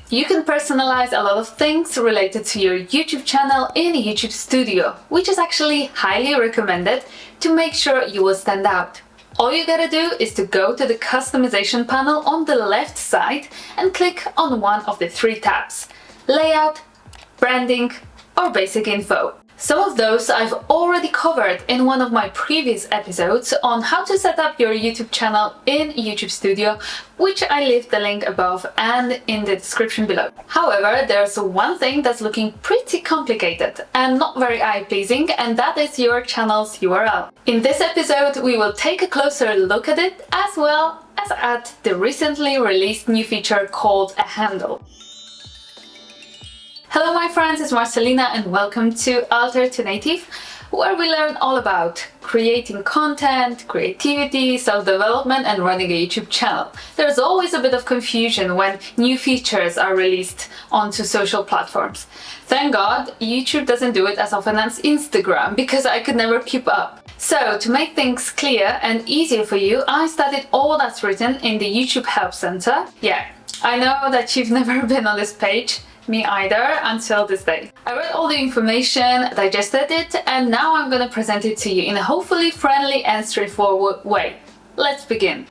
You can personalize a lot of things related to your YouTube channel in YouTube Studio, which is actually highly recommended to make sure you will stand out. All you gotta do is to go to the customization panel on the left side and click on one of the three tabs: Layout, Branding, or Basic Info. Some of those I've already covered in one of my previous episodes on how to set up your YouTube channel in YouTube Studio, which I leave the link above and in the description below. However, there's one thing that's looking pretty complicated and not very eye-pleasing, and that is your channel's URL. In this episode, we will take a closer look at it, as well as at the recently released new feature called a handle. Hello my friends, it's Marcelina and welcome to Alter to Native, where we learn all about creating content, creativity, self-development and running a YouTube channel. There's always a bit of confusion when new features are released onto social platforms. Thank God YouTube doesn't do it as often as Instagram, because I could never keep up. So, to make things clear and easier for you, I studied all that's written in the YouTube Help Center. Yeah, I know that you've never been on this page. Me either, until this day. I read all the information, digested it, and now I'm gonna present it to you in a hopefully friendly and straightforward way. Let's begin.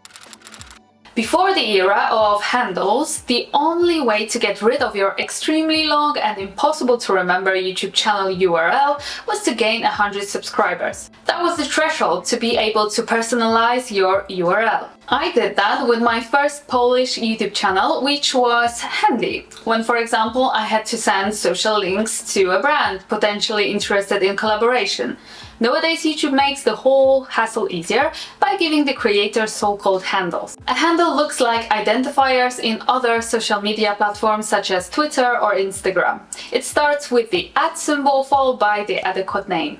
Before the era of handles, the only way to get rid of your extremely long and impossible to remember YouTube channel URL was to gain 100 subscribers. That was the threshold to be able to personalize your URL. I did that with my first Polish YouTube channel, which was handy when, for example, I had to send social links to a brand potentially interested in collaboration. Nowadays, YouTube makes the whole hassle easier by giving the creators so-called handles. A handle looks like identifiers in other social media platforms such as Twitter or Instagram. It starts with the @ symbol followed by the adequate name.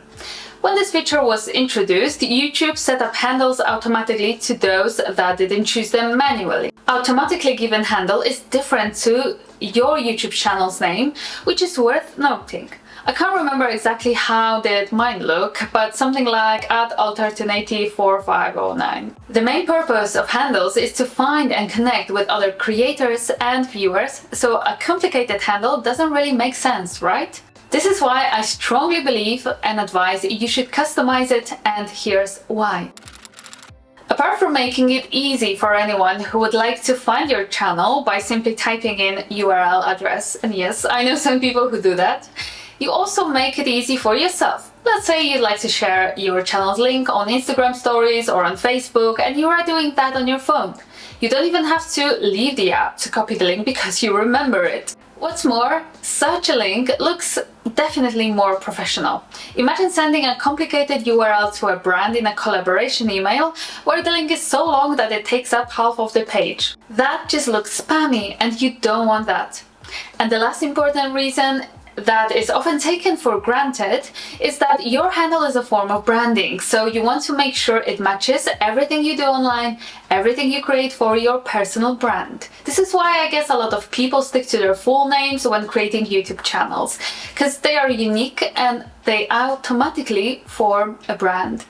When this feature was introduced, YouTube set up handles automatically to those that didn't choose them manually. Automatically given handle is different to your YouTube channel's name, which is worth noting. I can't remember exactly how did mine look, but something like @alternative4509. The main purpose of handles is to find and connect with other creators and viewers, so a complicated handle doesn't really make sense, right? This is why I strongly believe and advise you should customize it, and here's why. Apart from making it easy for anyone who would like to find your channel by simply typing in URL address, and yes, I know some people who do that, you also make it easy for yourself. Let's say you'd like to share your channel's link on Instagram stories or on Facebook, and you are doing that on your phone. You don't even have to leave the app to copy the link because you remember it. What's more, such a link looks definitely more professional. Imagine sending a complicated URL to a brand in a collaboration email where the link is so long that it takes up half of the page. That just looks spammy, and you don't want that. And the last important reason that is often taken for granted is that your handle is a form of branding, so you want to make sure it matches everything you do online, everything you create for your personal brand. This is why I guess a lot of people stick to their full names when creating YouTube channels, because they are unique and they automatically form a brand.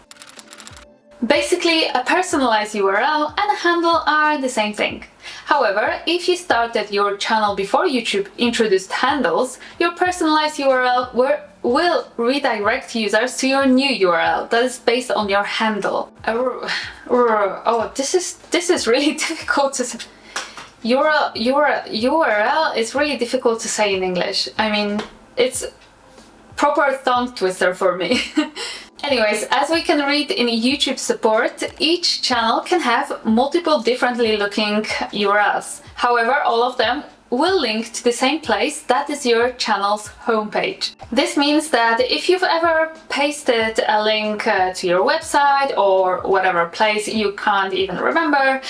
Basically, a personalized URL and a handle are the same thing. However, if you started your channel before YouTube introduced handles, your personalized URL will redirect users to your new URL that is based on your handle. Oh, this is really difficult to say. URL is really difficult to say in English. I mean, it's proper tongue twister for me. Anyways, as we can read in YouTube support, each channel can have multiple differently looking URLs. However, all of them will link to the same place, that is your channel's homepage. This means that if you've ever pasted a link to your website or whatever place you can't even remember,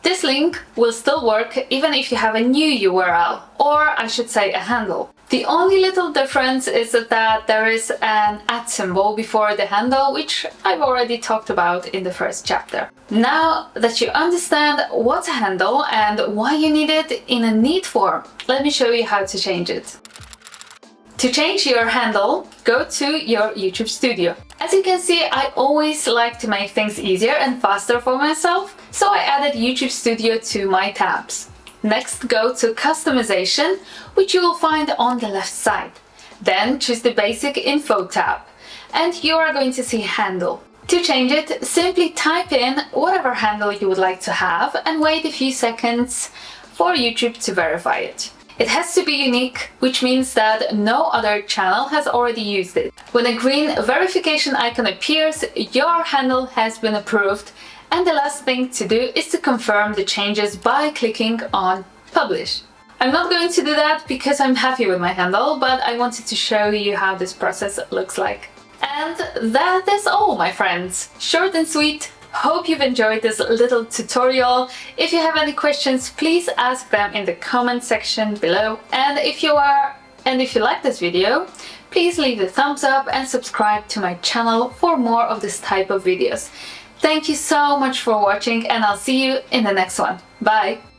this link will still work even if you have a new URL, or I should say a handle. The only little difference is that there is an @ symbol before the handle, which I've already talked about in the first chapter. Now that you understand what's a handle and why you need it in a neat form, let me show you how to change it. To change your handle, go to your YouTube Studio. As you can see, I always like to make things easier and faster for myself, so I added YouTube Studio to my tabs. Next, go to Customization, which you will find on the left side. Then choose the Basic Info tab, and you are going to see Handle. To change it, simply type in whatever handle you would like to have and wait a few seconds for YouTube to verify it. It has to be unique, which means that no other channel has already used it. When a green verification icon appears, your handle has been approved, and the last thing to do is to confirm the changes by clicking on Publish. I'm not going to do that because I'm happy with my handle, but I wanted to show you how this process looks like. And that is all, my friends. Short and sweet. Hope you've enjoyed this little tutorial. If you have any questions, please ask them in the comment section below. And if you like this video, please leave a thumbs up and subscribe to my channel for more of this type of videos. Thank you so much for watching, and I'll see you in the next one. Bye!